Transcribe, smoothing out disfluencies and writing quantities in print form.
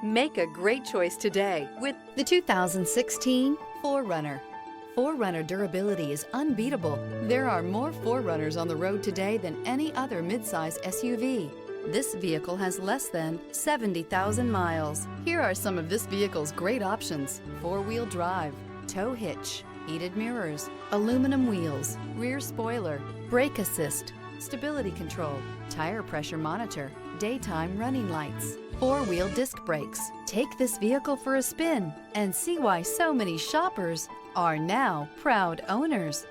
Make a great choice today with The 2016 4Runner. 4Runner durability is unbeatable. There are more 4Runners on the road today than any other midsize SUV. This vehicle has less than 70,000 miles. Here are some of this vehicle's great options: four-wheel drive, tow hitch, heated mirrors, aluminum wheels, rear spoiler, brake assist, stability control, tire pressure monitor, daytime running lights, four-wheel disc brakes. Take this vehicle for a spin and see why so many shoppers are now proud owners.